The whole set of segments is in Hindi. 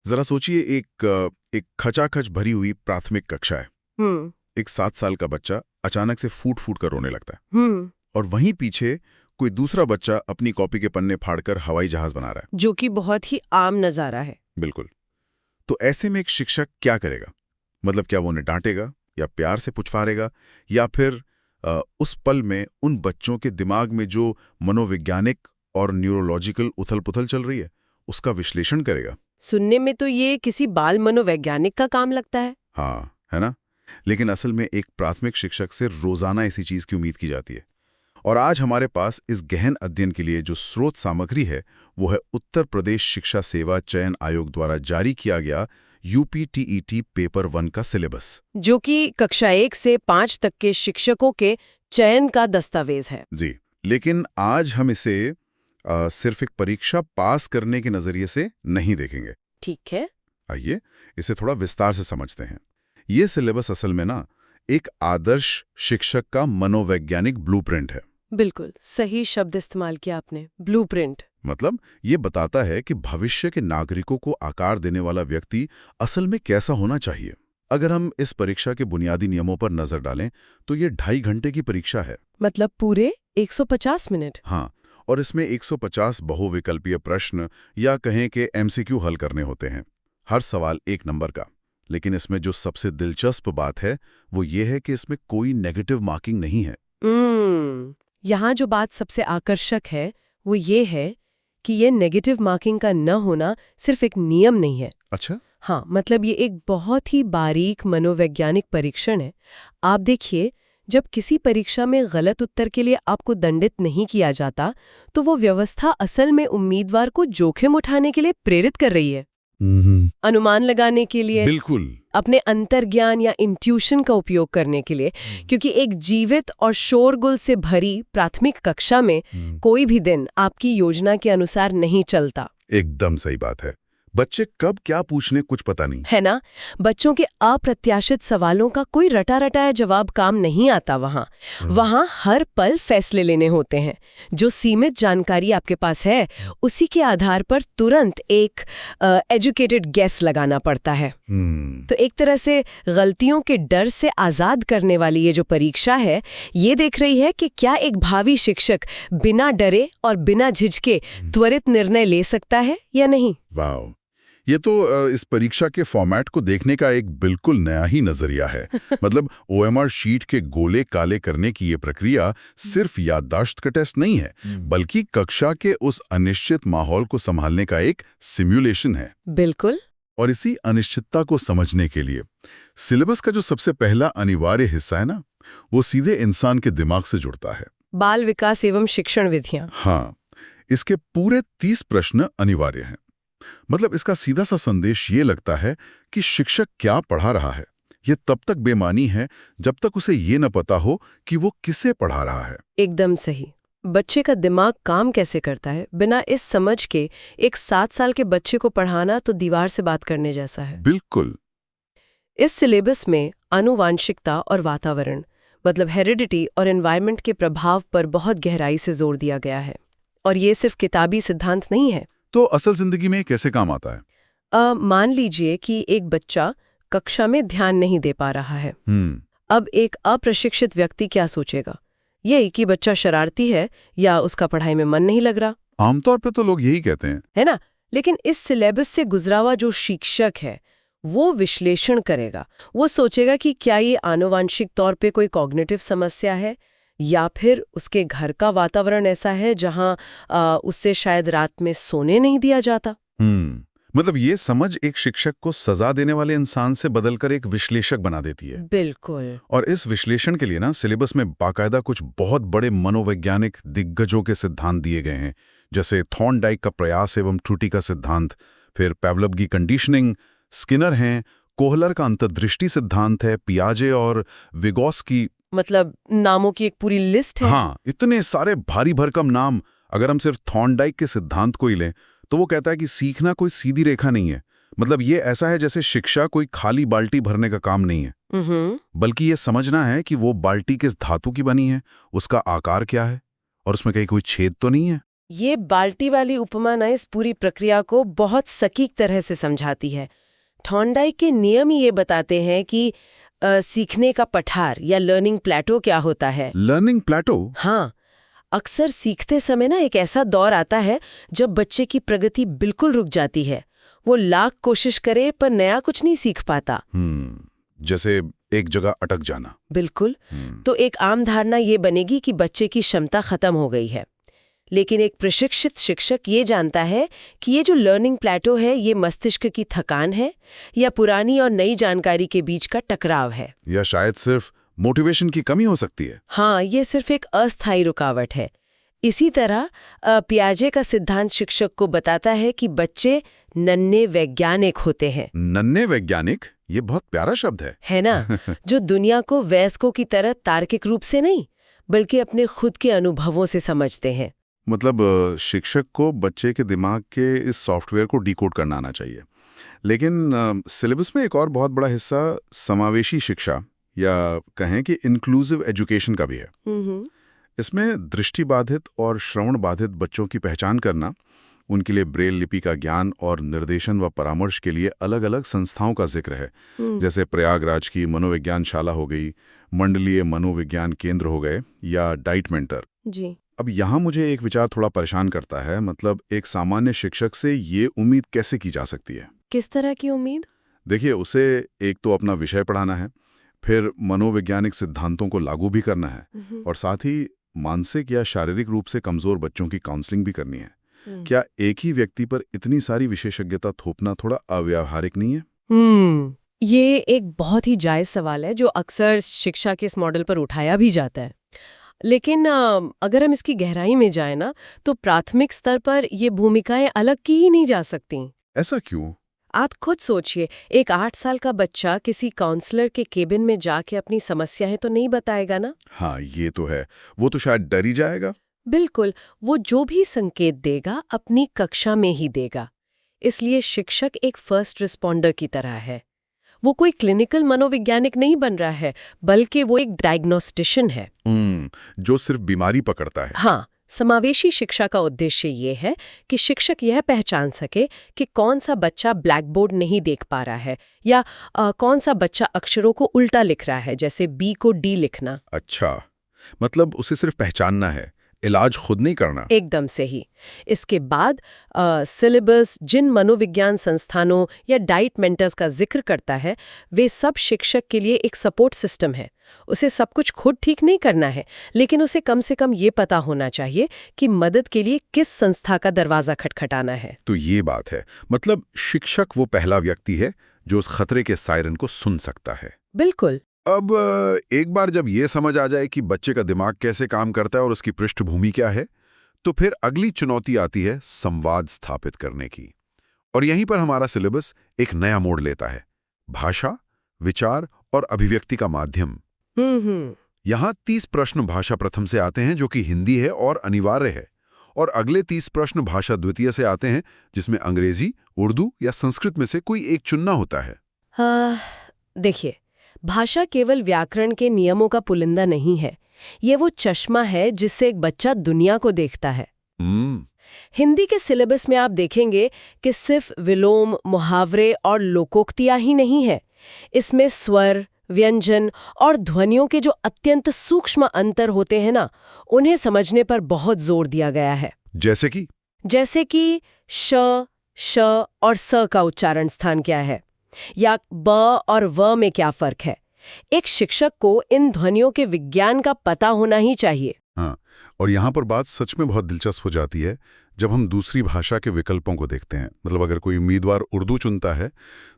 जरा सोचिए एक खचाखच भरी हुई प्राथमिक कक्षा है। हम्म। एक 7 साल का बच्चा अचानक से फूट फूट कर रोने लगता है। हम्म। और वहीं पीछे कोई दूसरा बच्चा अपनी कॉपी के पन्ने फाड़कर हवाई जहाज बना रहा है। जो कि बहुत ही आम नजारा है। बिल्कुल। तो ऐसे में एक शिक्षक क्या करेगा? मतलब क्या वो उन्हें डांटेगा या प्यार से पुचकारेगा या फिर उस पल में उन बच्चों के दिमाग में जो मनोवैज्ञानिक और न्यूरोलॉजिकल उथल-पुथल चल रही है उसका विश्लेषण करेगा? सुनने में तो ये किसी बाल मनोवैज्ञानिक का काम लगता है। हाँ, है ना? लेकिन असल में एक प्राथमिक शिक्षक से रोजाना इसी चीज की उम्मीद की जाती है। और आज हमारे पास इस गहन अध्ययन के लिए जो स्रोत सामग्री है वो है उत्तर प्रदेश शिक्षा सेवा चयन आयोग द्वारा जारी किया गया यूपीटीईटी पेपर 1 का सिलेबस, जो कि कक्षा 1 से 5 तक के शिक्षकों के चयन का दस्तावेज है। जी। लेकिन आज हम इसे सिर्फ एक परीक्षा पास करने के नजरिए से नहीं देखेंगे। ठीक है। आइए इसे थोड़ा विस्तार से समझते हैं। ये सिलेबस असल में ना एक आदर्श शिक्षक का मनोवैज्ञानिक ब्लूप्रिंट है। बिल्कुल सही शब्द इस्तेमाल किया आपने, ब्लूप्रिंट। मतलब ये बताता है कि भविष्य के नागरिकों को आकार देने वाला व्यक्ति असल में कैसा होना चाहिए। अगर हम इस परीक्षा के बुनियादी नियमों पर नजर डालें तो ये 2.5 घंटे की परीक्षा है। मतलब पूरे 150 मिनट। हाँ, और इसमें 150 बहुविकल्पीय प्रश्न या कहें कि एमसीक्यू हल करने होते हैं। हर सवाल 1 नंबर का। लेकिन इसमें जो सबसे दिलचस्प बात है वो ये है कि इसमें कोई नेगेटिव मार्किंग नहीं है। यहाँ जो बात सबसे आकर्षक है वो ये है कि ये नेगेटिव मार्किंग का न होना सिर्फ एक नियम नहीं है। अच्छा। हाँ, मतलब ये एक बहुत ही बारीक मनोवैज्ञानिक परीक्षण है। आप देखिए, जब किसी परीक्षा में गलत उत्तर के लिए आपको दंडित नहीं किया जाता तो वो व्यवस्था असल में उम्मीदवार को जोखिम उठाने के लिए प्रेरित कर रही है। अनुमान लगाने के लिए, बिल्कुल, अपने अंतर्ज्ञान या इंट्यूशन का उपयोग करने के लिए। क्योंकि एक जीवित और शोरगुल से भरी प्राथमिक कक्षा में कोई भी दिन आपकी योजना के अनुसार नहीं चलता। एकदम सही बात है। बच्चे कब क्या पूछने कुछ पता नहीं, है ना? बच्चों के अप्रत्याशित सवालों का कोई रटा रटाया जवाब काम नहीं आता। वहाँ हर पल फैसले लेने होते हैं। जो सीमित जानकारी आपके पास है उसी के आधार पर तुरंत एक एजुकेटेड गेस लगाना पड़ता है। तो एक तरह से गलतियों के डर से आजाद करने वाली ये जो परीक्षा है ये देख रही है कि क्या एक भावी शिक्षक बिना डरे और बिना झिझके त्वरित निर्णय ले सकता है या नहीं। वाह, ये तो इस परीक्षा के फॉर्मेट को देखने का एक बिल्कुल नया ही नजरिया है। मतलब ओएमआर शीट के गोले काले करने की ये प्रक्रिया सिर्फ याददाश्त का टेस्ट नहीं है, बल्कि कक्षा के उस अनिश्चित माहौल को संभालने का एक सिमुलेशन है। बिल्कुल। और इसी अनिश्चितता को समझने के लिए सिलेबस का जो सबसे पहला अनिवार्य हिस्सा है ना, वो सीधे इंसान के दिमाग से जुड़ता है। बाल विकास एवं शिक्षण विधियां। हाँ, इसके पूरे 30 प्रश्न अनिवार्य हैं। मतलब इसका सीधा सा संदेश ये लगता है कि शिक्षक क्या पढ़ा रहा है ये तब तक बेमानी है जब तक उसे ये न पता हो कि वो किसे पढ़ा रहा है। एकदम सही। बच्चे का दिमाग काम कैसे करता है बिना इस समझ के एक 7 साल के बच्चे को पढ़ाना तो दीवार से बात करने जैसा है। बिल्कुल। इस सिलेबस में आनुवांशिकता और वातावरण मतलब हेरिडिटी और एनवायरनमेंट के प्रभाव पर बहुत गहराई से जोर दिया गया है। और ये सिर्फ किताबी सिद्धांत नहीं है। तो असल जिंदगी में कैसे काम आता है? मान लीजिए कि एक बच्चा कक्षा में ध्यान नहीं दे पा रहा है। अब एक अप्रशिक्षित व्यक्ति क्या सोचेगा? यही कि बच्चा शरारती है या उसका पढ़ाई में मन नहीं लग रहा। आमतौर पे तो लोग यही कहते हैं, है ना? लेकिन इस सिलेबस से गुजरा हुआ जो शिक्षक है वो विश्लेषण करेगा। वो सोचेगा कि क्या ये आनुवांशिक तौर पे कोई कॉग्निटिव समस्या है या फिर उसके घर का वातावरण ऐसा है जहां उससे शायद रात में सोने नहीं दिया जाता। मतलब ये समझ एक शिक्षक को सजा देने वाले इंसान से बदलकर एक विश्लेषक बना देती है। बिल्कुल। और इस विश्लेषण के लिए ना सिलेबस में बाकायदा कुछ बहुत बड़े मनोवैज्ञानिक दिग्गजों के सिद्धांत दिए गए हैं, जैसे थॉर्नडाइक का प्रयास एवं त्रुटि का सिद्धांत, फिर पेवलोव की कंडीशनिंग, स्किनर हैं, कोहलर का अंतर्दृष्टि सिद्धांत है, पियाजे और विगोस्की। मतलब नामों की एक पूरी लिस्ट है। हाँ, इतने सारे भारी भरकम नाम। अगर हम सिर्फ थॉर्नडाइक के सिद्धांत को ही लें तो वो कहता है कि सीखना कोई सीधी रेखा नहीं है। मतलब ये ऐसा है जैसे शिक्षा कोई खाली बाल्टी भरने का काम नहीं है, बल्कि ये समझना है कि वो बाल्टी किस धातु की बनी है, उसका आकार क्या है और उसमें कहीं कोई छेद तो नहीं है। ये बाल्टी वाली उपमा ना इस पूरी प्रक्रिया को बहुत सटीक तरह से समझाती है। थॉर्नडाइक के नियम ही ये बताते हैं कि सीखने का पठार या लर्निंग प्लेटो क्या होता है। लर्निंग प्लेटो? हाँ, अक्सर सीखते समय ना एक ऐसा दौर आता है जब बच्चे की प्रगति बिल्कुल रुक जाती है। वो लाख कोशिश करे पर नया कुछ नहीं सीख पाता। जैसे एक जगह अटक जाना। बिल्कुल। तो एक आम धारणा ये बनेगी कि बच्चे की क्षमता खत्म हो गई है। लेकिन एक प्रशिक्षित शिक्षक ये जानता है कि ये जो लर्निंग प्लेटो है ये मस्तिष्क की थकान है या पुरानी और नई जानकारी के बीच का टकराव है, या शायद सिर्फ मोटिवेशन की कमी हो सकती है। हाँ, ये सिर्फ एक अस्थायी रुकावट है। इसी तरह पियाजे का सिद्धांत शिक्षक को बताता है कि बच्चे नन्हे वैज्ञानिक होते हैं। नन्हे वैज्ञानिक? ये बहुत प्यारा शब्द है ना? जो दुनिया को वयस्कों की तरह तार्किक रूप से नहीं बल्कि अपने खुद के अनुभवों से समझते हैं। मतलब शिक्षक को बच्चे के दिमाग के इस सॉफ्टवेयर को डिकोड करना आना चाहिए। लेकिन सिलेबस में एक और बहुत बड़ा हिस्सा समावेशी शिक्षा या कहें कि इंक्लूसिव एजुकेशन का भी है। इसमें दृष्टिबाधित और श्रवण बाधित बच्चों की पहचान करना, उनके लिए ब्रेल लिपि का ज्ञान और निर्देशन व परामर्श के लिए अलग अलग संस्थाओं का जिक्र है। जैसे प्रयागराज की मनोविज्ञान शाला हो गई, मंडलीय मनोविज्ञान केंद्र हो गए या डाइट मेंटर जी। अब यहाँ मुझे एक विचार थोड़ा परेशान करता है। मतलब एक सामान्य शिक्षक से ये उम्मीद कैसे की जा सकती है? किस तरह की उम्मीद? देखिए, उसे एक तो अपना विषय पढ़ाना है, फिर मनोवैज्ञानिक सिद्धांतों को लागू भी करना है और साथ ही मानसिक या शारीरिक रूप से कमजोर बच्चों की काउंसलिंग भी करनी है। क्या एक ही व्यक्ति पर इतनी सारी विशेषज्ञता थोपना थोड़ा अव्यावहारिक नहीं है? ये एक बहुत ही जायज सवाल है जो अक्सर शिक्षा के इस मॉडल पर उठाया भी जाता है। लेकिन अगर हम इसकी गहराई में जाएं ना, तो प्राथमिक स्तर पर ये भूमिकाएं अलग की ही नहीं जा सकती। ऐसा क्यों? आप खुद सोचिए, एक 8 साल का बच्चा किसी काउंसलर के केबिन में जाके अपनी समस्याएं तो नहीं बताएगा ना। हाँ, ये तो है। वो तो शायद डर ही जाएगा। बिल्कुल, वो जो भी संकेत देगा अपनी कक्षा में ही देगा। इसलिए शिक्षक एक फर्स्ट रिस्पॉन्डर की तरह है। वो कोई क्लिनिकल मनोवैज्ञानिक नहीं बन रहा है, बल्कि वो एक डायग्नोस्टिशियन है जो सिर्फ बीमारी पकड़ता है। हाँ, समावेशी शिक्षा का उद्देश्य ये है कि शिक्षक यह पहचान सके कि कौन सा बच्चा ब्लैक बोर्ड नहीं देख पा रहा है या कौन सा बच्चा अक्षरों को उल्टा लिख रहा है, जैसे बी को डी लिखना। अच्छा, मतलब उसे सिर्फ पहचानना है, इलाज खुद नहीं करना। एकदम से ही। इसके बाद सिलेबस जिन मनोविज्ञान संस्थानों या डाइट मेंटर्स का जिक्र करता है, वे सब शिक्षक के लिए एक सपोर्ट सिस्टम है। उसे सब कुछ खुद ठीक नहीं करना है, लेकिन उसे कम से कम ये पता होना चाहिए कि मदद के लिए किस संस्था का दरवाजा खटखटाना है। तो ये बात है, मतलब शिक्षक वो पहला व्यक्ति है जो उस खतरे के सायरन को सुन सकता है। बिल्कुल। अब एक बार जब ये समझ आ जाए कि बच्चे का दिमाग कैसे काम करता है और उसकी पृष्ठभूमि क्या है, तो फिर अगली चुनौती आती है संवाद स्थापित करने की। और यहीं पर हमारा सिलेबस एक नया मोड़ लेता है। भाषा, विचार और अभिव्यक्ति का माध्यम। यहाँ 30 प्रश्न भाषा प्रथम से आते हैं जो कि हिंदी है और अनिवार्य है, और अगले 30 प्रश्न भाषा द्वितीय से आते हैं जिसमें अंग्रेजी, उर्दू या संस्कृत में से कोई एक चुनना होता है। देखिए, भाषा केवल व्याकरण के नियमों का पुलिंदा नहीं है, ये वो चश्मा है जिससे एक बच्चा दुनिया को देखता है। हिंदी के सिलेबस में आप देखेंगे कि सिर्फ विलोम, मुहावरे और लोकोक्तियां ही नहीं है। इसमें स्वर, व्यंजन और ध्वनियों के जो अत्यंत सूक्ष्म अंतर होते हैं ना, उन्हें समझने पर बहुत जोर दिया गया है। जैसे कि श, श और स का उच्चारण स्थान क्या है, या ब और व में क्या फर्क है। एक शिक्षक को इन ध्वनियों के विज्ञान का पता होना ही चाहिए। हाँ, और यहाँ पर बात सच में बहुत दिलचस्प हो जाती है जब हम दूसरी भाषा के विकल्पों को देखते हैं। मतलब अगर कोई उम्मीदवार उर्दू चुनता है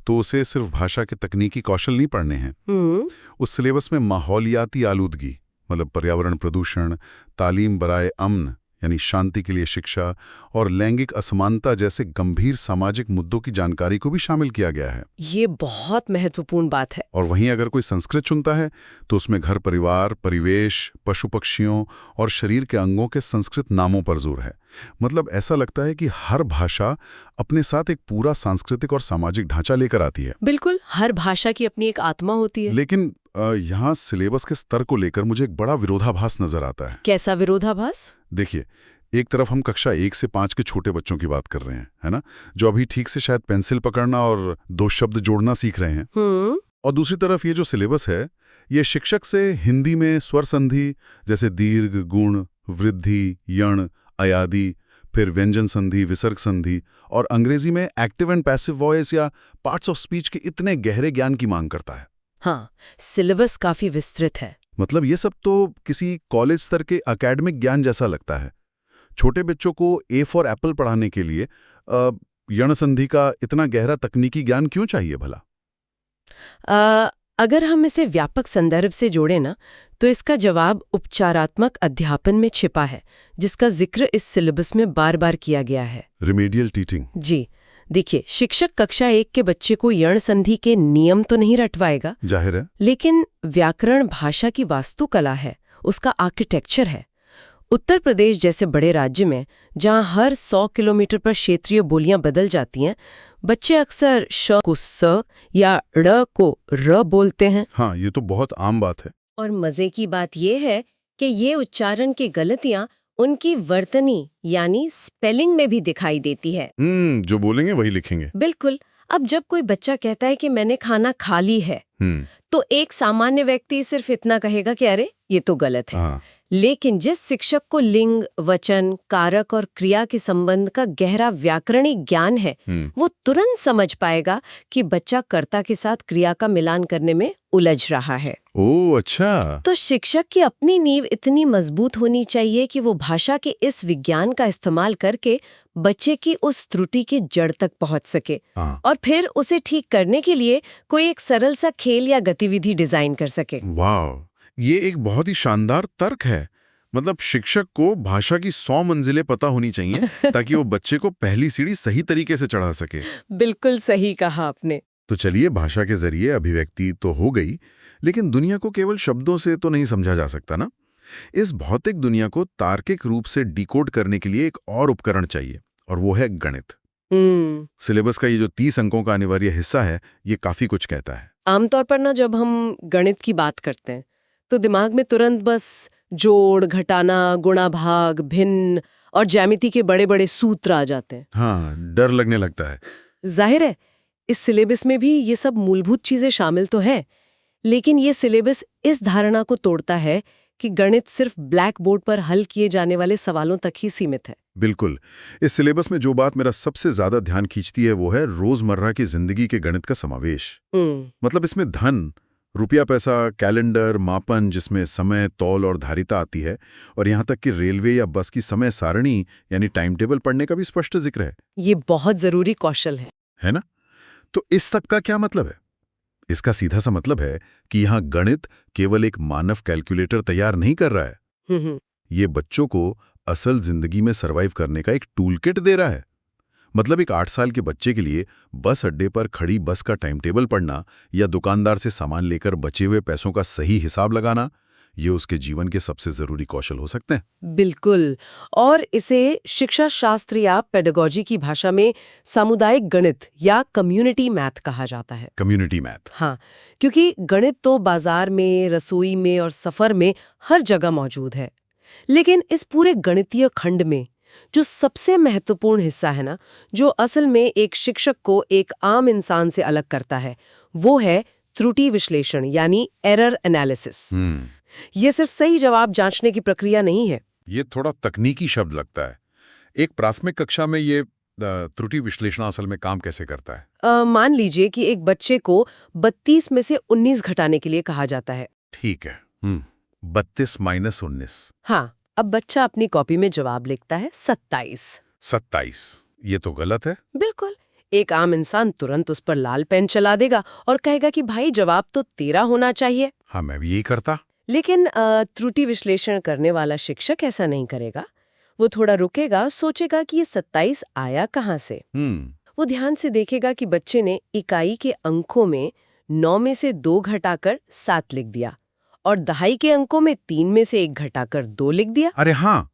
तो उसे सिर्फ भाषा के तकनीकी कौशल नहीं पढ़ने हैं। उस सिलेबस में माहौलियाती आलूदगी, मतलब पर्यावरण प्रदूषण, तालीम बराए अमन यानी शांति के लिए शिक्षा, और लैंगिक असमानता जैसे गंभीर सामाजिक मुद्दों की जानकारी को भी शामिल किया गया है। ये बहुत महत्वपूर्ण बात है। और वहीं अगर कोई संस्कृत चुनता है तो उसमें घर परिवार, परिवेश, पशु पक्षियों और शरीर के अंगों के संस्कृत नामों पर जोर है। मतलब ऐसा लगता है कि हर भाषा अपने साथ एक पूरा सांस्कृतिक और सामाजिक ढांचा लेकर आती है। बिल्कुल, हर भाषा की अपनी एक आत्मा होती है। लेकिन यहाँ सिलेबस के स्तर को लेकर मुझे एक बड़ा विरोधाभास नजर आता है। कैसा विरोधाभास? देखिए, एक तरफ हम कक्षा 1 से 5 के छोटे बच्चों की बात कर रहे हैं, है ना, जो अभी ठीक से शायद पेंसिल पकड़ना और दो शब्द जोड़ना सीख रहे हैं। और दूसरी तरफ ये जो सिलेबस है, ये शिक्षक से हिंदी में स्वर संधि जैसे दीर्घ, गुण, वृद्धि, यण, अयादि, फिर व्यंजन संधि, विसर्ग संधि, और अंग्रेजी में एक्टिव एंड पैसिव वॉइस या पार्ट्स ऑफ स्पीच के इतने गहरे ज्ञान की मांग करता है। हाँ, सिलेबस काफी विस्तृत है। मतलब ये सब तो किसी कॉलेज स्तर के एकेडमिक ज्ञान जैसा लगता है। छोटे बच्चों को ए फॉर एप्पल पढ़ाने के लिए यण संधि का इतना गहरा तकनीकी ज्ञान क्यों चाहिए भला? अगर हम इसे व्यापक संदर्भ से जोड़ें ना, तो इसका जवाब उपचारात्मक अध्यापन में छिपा है, जिसका जिक्र इस सिलेबस में बार बार किया गया है। Remedial teaching. जी, देखिए, शिक्षक कक्षा 1 के बच्चे को यण संधि के नियम तो नहीं रटवाएगा, जाहिर है, लेकिन व्याकरण भाषा की वास्तुकला है, उसका आर्किटेक्चर है। उत्तर प्रदेश जैसे बड़े राज्य में, जहां हर 100 किलोमीटर पर क्षेत्रीय बोलियां बदल जाती हैं, बच्चे अक्सर श को स या ड़ को र बोलते हैं। हाँ, ये तो बहुत आम बात है। और मजे की बात यह है कि ये उच्चारण की गलतियां उनकी वर्तनी यानी स्पेलिंग में भी दिखाई देती है। जो बोलेंगे वही लिखेंगे। बिल्कुल। अब जब कोई बच्चा कहता है कि मैंने खाना खा ली है, तो एक सामान्य व्यक्ति सिर्फ इतना कहेगा कि अरे ये तो गलत है। हाँ। लेकिन जिस शिक्षक को लिंग, वचन, कारक और क्रिया के संबंध का गहरा व्याकरणिक ज्ञान है, वो तुरंत समझ पाएगा कि बच्चा कर्ता के साथ क्रिया का मिलान करने में उलझ रहा है। ओह, अच्छा। तो शिक्षक की अपनी नींव इतनी मजबूत होनी चाहिए कि वो भाषा के इस विज्ञान का इस्तेमाल करके बच्चे की उस त्रुटि की जड़ तक पहुंच सके, और फिर उसे ठीक करने के लिए कोई एक सरल सा खेल या गतिविधि डिजाइन कर सके। वाह, ये एक बहुत ही शानदार तर्क है। मतलब शिक्षक को भाषा की 100 मंजिलें पता होनी चाहिए ताकि वो बच्चे को पहली सीढ़ी सही तरीके से चढ़ा सके। बिल्कुल सही कहा आपने। तो चलिए, भाषा के जरिए अभिव्यक्ति तो हो गई, लेकिन दुनिया को केवल शब्दों से तो नहीं समझा जा सकता ना। इस भौतिक दुनिया को तार्किक रूप से डिकोड करने के लिए एक और उपकरण चाहिए, और वो है गणित। सिलेबस का ये जो 30 अंकों का अनिवार्य हिस्सा है, ये काफी कुछ कहता है। आमतौर पर ना, जब हम गणित की बात करते हैं तो दिमाग में तुरंत बस जोड़, घटाना, गुणा, भाग, भिन्न और ज्यामिति के बड़े बड़े सूत्र आ जाते हैं। हाँ, डर लगने लगता है। जाहिर है, इस सिलेबस में भी ये सब मूलभूत चीजें शामिल तो हैं, लेकिन ये सिलेबस इस धारणा को तोड़ता है कि गणित सिर्फ ब्लैक बोर्ड पर हल किए जाने वाले सवालों तक ही सीमित है। बिल्कुल। इस सिलेबस में जो बात मेरा सबसे ज्यादा ध्यान खींचती है वो है रोजमर्रा की जिंदगी के गणित का समावेश। मतलब इसमें धन, रुपया, पैसा, कैलेंडर, मापन जिसमें समय, तौल और धारिता आती है, और यहाँ तक कि रेलवे या बस की समय सारणी यानी टाइम टेबल पढ़ने का भी स्पष्ट जिक्र है। ये बहुत जरूरी कौशल है ना? तो इस सब का क्या मतलब है? इसका सीधा सा मतलब है कि यहाँ गणित केवल एक मानव कैलकुलेटर तैयार नहीं कर रहा है, ये बच्चों को असल जिंदगी में सरवाइव करने का एक टूल किट दे रहा है। मतलब एक 8 साल के बच्चे के लिए बस अड्डे पर खड़ी बस का टाइम टेबल पढ़ना या दुकानदार से सामान लेकर बचे हुए पैसों का सही हिसाब लगाना, ये उसके जीवन के सबसे जरूरी कौशल हो सकते हैं। बिल्कुल। और इसे शिक्षा शास्त्र या पेडागोजी की भाषा में सामुदायिक गणित या कम्युनिटी मैथ कहा जाता है। Community math. हाँ, क्योंकि गणित तो बाजार में, रसोई में और सफर में हर जगह मौजूद है, लेकिन इस पूरे गणितीय खंड में जो सबसे महत्वपूर्ण हिस्सा है ना, जो असल में एक शिक्षक को एक आम इंसान से अलग करता है, वो है त्रुटि विश्लेषण यानी एरर एनालिसिस। ये सिर्फ सही जवाब जांचने की प्रक्रिया नहीं है। ये थोड़ा तकनीकी शब्द लगता है। एक प्राथमिक कक्षा में ये त्रुटि विश्लेषण असल में काम कैसे करता है? मान लीजिए कि एक बच्चे को 32 में से 19 घटाने के लिए कहा जाता है। ठीक है। 32 - 19। हाँ, अब बच्चा अपनी कॉपी में जवाब लिखता है 27। 27, ये तो गलत है। बिल्कुल। एक आम इंसान तुरंत उस पर लाल पेन चला देगा और कहेगा कि भाई जवाब तो 13 होना चाहिए। हाँ, मैं भी यही करता। लेकिन त्रुटि विश्लेषण करने वाला शिक्षक ऐसा नहीं करेगा। वो थोड़ा रुकेगा, सोचेगा कि ये 27 आया कहाँ से। वो ध्यान से देखेगा कि बच्चे ने इकाई के अंकों में 9 में से 2 घटाकर 7 लिख दिया और दहाई के अंकों में 3 में से 1 घटाकर 2 लिख दिया। अरे हाँ,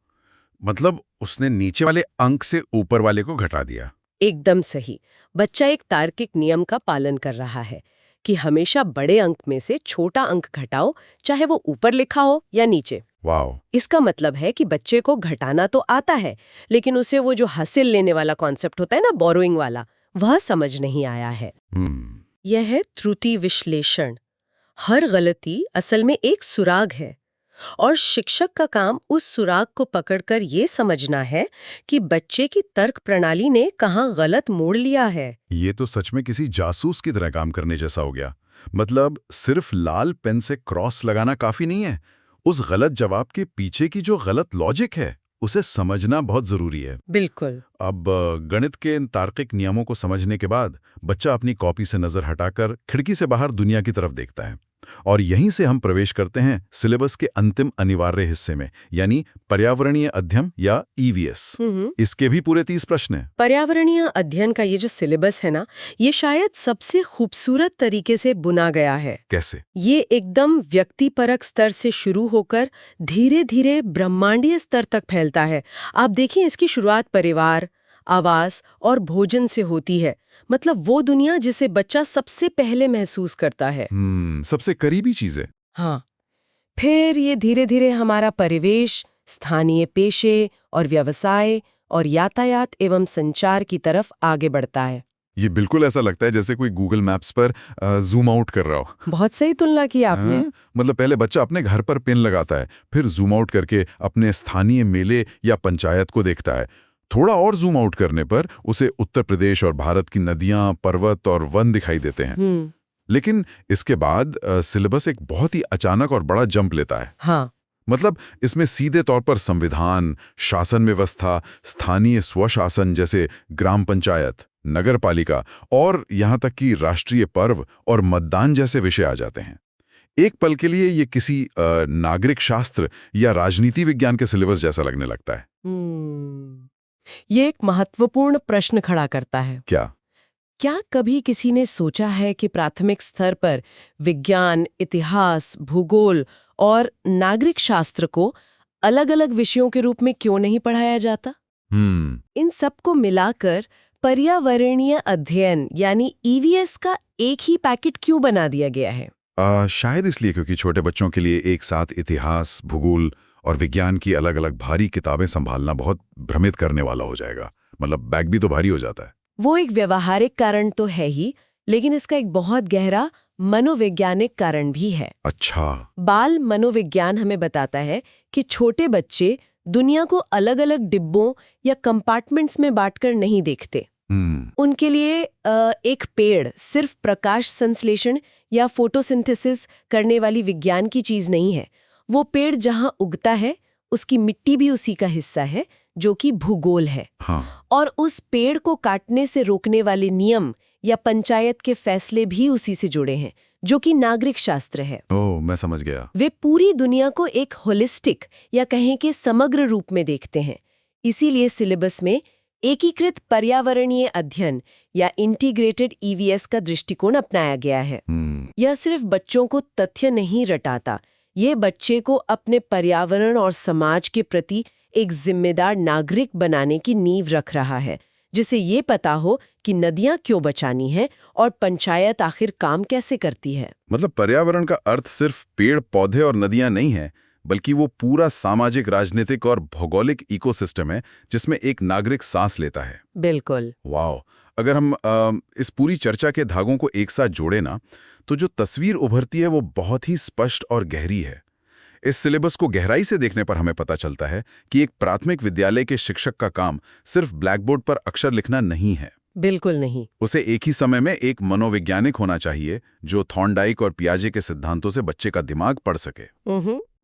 मतलब उसने नीचे वाले अंक से ऊपर वाले को घटा दिया। एकदम सही। बच्चा एक तार्किक नियम का पालन कर रहा है कि हमेशा बड़े अंक में से छोटा अंक घटाओ, चाहे वो ऊपर लिखा हो या नीचे। वाह। इसका मतलब है कि बच्चे को घटाना तो आता है, लेकिन उसे वो जो हासिल लेने वाला कॉन्सेप्ट होता है ना, बोरोइंग वाला, वह समझ नहीं आया है। यह है त्रुटि विश्लेषण। हर गलती असल में एक सुराग है और शिक्षक का काम उस सुराग को पकड़कर ये समझना है कि बच्चे की तर्क प्रणाली ने कहाँ गलत मोड़ लिया है। ये तो सच में किसी जासूस की तरह काम करने जैसा हो गया। मतलब सिर्फ लाल पेन से क्रॉस लगाना काफी नहीं है, उस गलत जवाब के पीछे की जो गलत लॉजिक है उसे समझना बहुत जरूरी है। बिल्कुल। अब गणित के इन तार्किक नियमों को समझने के बाद बच्चा अपनी कॉपी से नजर हटाकर खिड़की से बाहर दुनिया की तरफ देखता है और यहीं से हम प्रवेश करते हैं सिलेबस के अंतिम अनिवार्य हिस्से में, यानी पर्यावरणीय अध्ययन या ईवीएस। इसके भी पूरे 30 प्रश्न हैं। पर्यावरणीय अध्ययन का ये जो सिलेबस है ना, ये शायद सबसे खूबसूरत तरीके से बुना गया है। कैसे? ये एकदम व्यक्तिपरक स्तर से शुरू होकर धीरे धीरे ब्रह्मांडीय स्तर तक फैलता है। आप देखिए, इसकी शुरुआत परिवार, आवास और भोजन से होती है। मतलब वो दुनिया जिसे बच्चा सबसे पहले महसूस करता है। सबसे करीबी चीजें। हाँ। फिर ये धीरे धीरे हमारा परिवेश, स्थानीय पेशे और व्यवसाय और यातायात एवं संचार की तरफ आगे बढ़ता है। ये बिल्कुल ऐसा लगता है जैसे कोई गूगल मैप्स पर जूम आउट कर रहा हो। बहुत सही तुलना की आपने। मतलब पहले बच्चा अपने घर पर पेन लगाता है, फिर जूम आउट करके अपने स्थानीय मेले या पंचायत को देखता है। थोड़ा और जूम आउट करने पर उसे उत्तर प्रदेश और भारत की नदियां, पर्वत और वन दिखाई देते हैं। लेकिन इसके बाद सिलेबस एक बहुत ही अचानक और बड़ा जंप लेता है। हाँ। मतलब इसमें सीधे तौर पर संविधान, शासन व्यवस्था, स्थानीय स्वशासन जैसे ग्राम पंचायत, नगर पालिका और यहाँ तक कि राष्ट्रीय पर्व और मतदान जैसे विषय आ जाते हैं। एक पल के लिए ये किसी नागरिक शास्त्र या राजनीति विज्ञान के सिलेबस जैसा लगने लगता है। ये एक महत्वपूर्ण प्रश्न खड़ा करता है। क्या कभी किसी ने सोचा है कि प्राथमिक स्तर पर विज्ञान, इतिहास, भूगोल और नागरिक शास्त्र को अलग-अलग विषयों के रूप में क्यों नहीं पढ़ाया जाता? इन सबको मिलाकर पर्यावरणीय अध्ययन यानी ईवीएस का एक ही पैकेट क्यों बना दिया गया है? शायद इसलिए क्योंकि छोटे बच्चों के लिए एक साथ इतिहास, भूगोल और विज्ञान की अलग-अलग भारी किताबें संभालना बहुत भ्रमित करने वाला हो जाएगा। मतलब बैग भी तो भारी हो जाता है। वो एक व्यवहारिक कारण तो है ही, लेकिन इसका एक बहुत गहरा मनोवैज्ञानिक कारण भी है। अच्छा। बाल मनोविज्ञान हमें बताता है कि छोटे बच्चे दुनिया को अलग-अलग डिब्बों या कंपार्टमेंट्स में बांटकर नहीं देखते। उनके लिए एक पेड़ सिर्फ प्रकाश संश्लेषण या फोटोसिंथेसिस करने वाली विज्ञान की चीज नहीं है। वो पेड़ जहां उगता है, उसकी मिट्टी भी उसी का हिस्सा है, जो कि भूगोल है। और उस पेड़ को काटने से रोकने वाले नियम या पंचायत के फैसले भी उसी से जुड़े हैं, जो कि नागरिक शास्त्र है। ओह, मैं समझ गया। वे पूरी दुनिया को एक होलिस्टिक या कहें कि समग्र रूप में देखते हैं। इसीलिए सिलेबस में एकीकृत पर्यावरणीय अध्ययन या इंटीग्रेटेड ईवीएस का दृष्टिकोण अपनाया गया है। यह सिर्फ बच्चों को तथ्य नहीं रटाता, ये बच्चे को अपने पर्यावरण और समाज के प्रति एक जिम्मेदार नागरिक बनाने की नींव रख रहा है, जिसे ये पता हो कि नदियां क्यों बचानी हैं और पंचायत आखिर काम कैसे करती है। मतलब पर्यावरण का अर्थ सिर्फ पेड़, पौधे और नदियां नहीं है, बल्कि वो पूरा सामाजिक, राजनीतिक और भौगोलिक इकोसिस्टम है जिसमें एक नागरिक सांस लेता है। बिल्कुल। वाह। अगर हम इस पूरी चर्चा के धागों को एक साथ जोड़े ना, तो जो तस्वीर उभरती है वो बहुत ही स्पष्ट और गहरी है। इस सिलेबस को गहराई से देखने पर हमें पता चलता है कि एक प्राथमिक विद्यालय के शिक्षक का काम सिर्फ ब्लैकबोर्ड पर अक्षर लिखना नहीं है। बिल्कुल नहीं। उसे एक ही समय में एक मनोवैज्ञानिक होना चाहिए जो थॉर्नडाइक और पियाजे के सिद्धांतों से बच्चे का दिमाग पढ़ सके।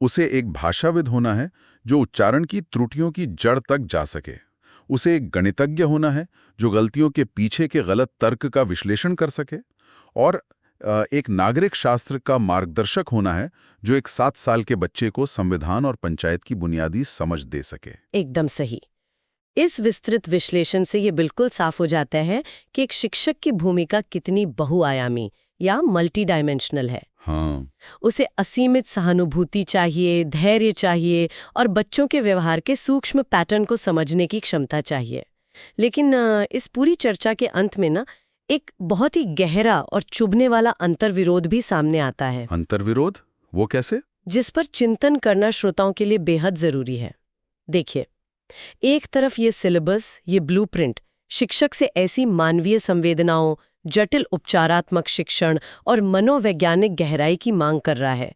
उसे एक भाषाविद होना है जो उच्चारण की त्रुटियों की जड़ तक जा सके। उसे एक गणितज्ञ होना है जो गलतियों के पीछे के गलत तर्क का विश्लेषण कर सके। और एक नागरिक शास्त्र का मार्गदर्शक होना है जो एक 7 साल के बच्चे को संविधान और पंचायत की बुनियादी समझ दे सके। एकदम सही। इस विस्तृत विश्लेषण से ये बिल्कुल साफ हो जाता है कि एक शिक्षक की भूमिका कितनी बहुआयामी या मल्टी डायमेंशनल है। उसे असीमित सहानुभूति चाहिए, धैर्य चाहिए और बच्चों के व्यवहार के सूक्ष्म पैटर्न को समझने की क्षमता चाहिए। लेकिन इस पूरी चर्चा के अंत में ना एक बहुत ही गहरा और चुभने वाला अंतर्विरोध भी सामने आता है। अंतर्विरोध? वो कैसे? जिस पर चिंतन करना श्रोताओं के लिए बेहद जरूरी है। देखिए, एक तरफ ये सिलेबस, ये ब्लूप्रिंट शिक्षक से ऐसी मानवीय संवेदनाओं, जटिल उपचारात्मक शिक्षण और मनोवैज्ञानिक गहराई की मांग कर रहा है।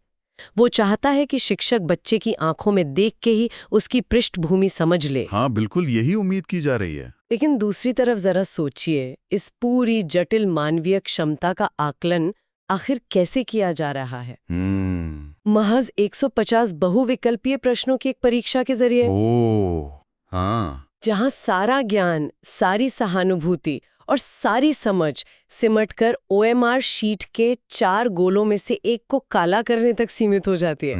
वो चाहता है कि शिक्षक बच्चे की आंखों में देख के ही उसकी पृष्ठभूमि समझ ले। हाँ, बिल्कुल यही उम्मीद की जा रही है। लेकिन दूसरी तरफ जरा सोचिए, इस पूरी जटिल मानवीय क्षमता का आकलन आखिर कैसे किया जा रहा है? महज 150 बहुविकल्पीय प्रश्नों की एक परीक्षा के जरिए। हाँ। जहां सारा ज्ञान, सारी सहानुभूति और सारी समझ सिमटकर OMR शीट के 4 गोलों में से एक को काला करने तक सीमित हो जाती है।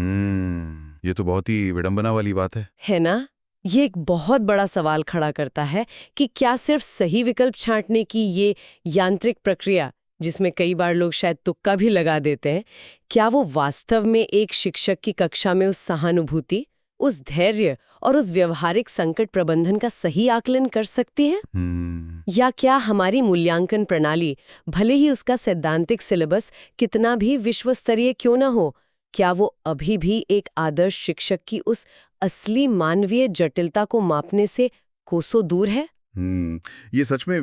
ये तो बहुत ही विडंबना वाली बात है ना? ये एक बहुत बड़ा सवाल खड़ा करता है कि क्या सिर्फ सही विकल्प छांटने की ये यांत्रिक प्रक्रिया, जिसमें कई बार लोग शायद तुक्का भी लगा देते हैं, क्या वो वास्तव में एक शिक्षक की कक्षा में उस सहानुभूति, उस धैर्य और उस व्यवहारिक संकट प्रबंधन का सही आकलन कर सकती है? या क्या हमारी मूल्यांकन प्रणाली, भले ही उसका सैद्धांतिक सिलेबस कितना भी विश्वस्तरीय क्यों न हो, क्या वो अभी भी एक आदर्श शिक्षक की उस असली मानवीय जटिलता को मापने से कोसों दूर है? ये सच में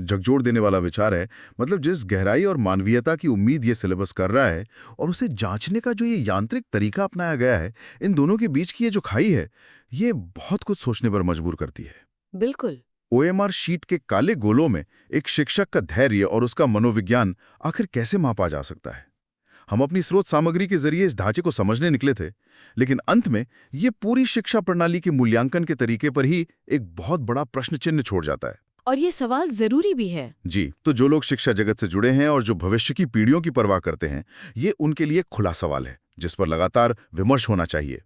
झकझोर देने वाला विचार है। मतलब जिस गहराई और मानवीयता की उम्मीद ये सिलेबस कर रहा है और उसे जांचने का जो ये यांत्रिक तरीका अपनाया गया है, इन दोनों के बीच की ये जो खाई है, ये बहुत कुछ सोचने पर मजबूर करती है। बिल्कुल। OMR शीट के काले गोलों में एक शिक्षक का धैर्य और उसका मनोविज्ञान आखिर कैसे मापा जा सकता है? हम अपनी स्रोत सामग्री के जरिए इस ढांचे को समझने निकले थे, लेकिन अंत में ये पूरी शिक्षा प्रणाली के मूल्यांकन के तरीके पर ही एक बहुत बड़ा प्रश्न चिन्ह छोड़ जाता है। और ये सवाल जरूरी भी है। जी, तो जो लोग शिक्षा जगत से जुड़े हैं और जो भविष्य की पीढ़ियों की परवाह करते हैं, ये उनके लिए खुला सवाल है, जिस पर लगातार विमर्श होना चाहिए।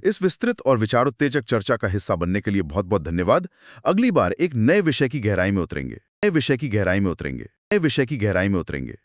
इस विस्तृत और विचारोत्तेजक चर्चा का हिस्सा बनने के लिए बहुत बहुत धन्यवाद। अगली बार एक नए विषय की गहराई में उतरेंगे।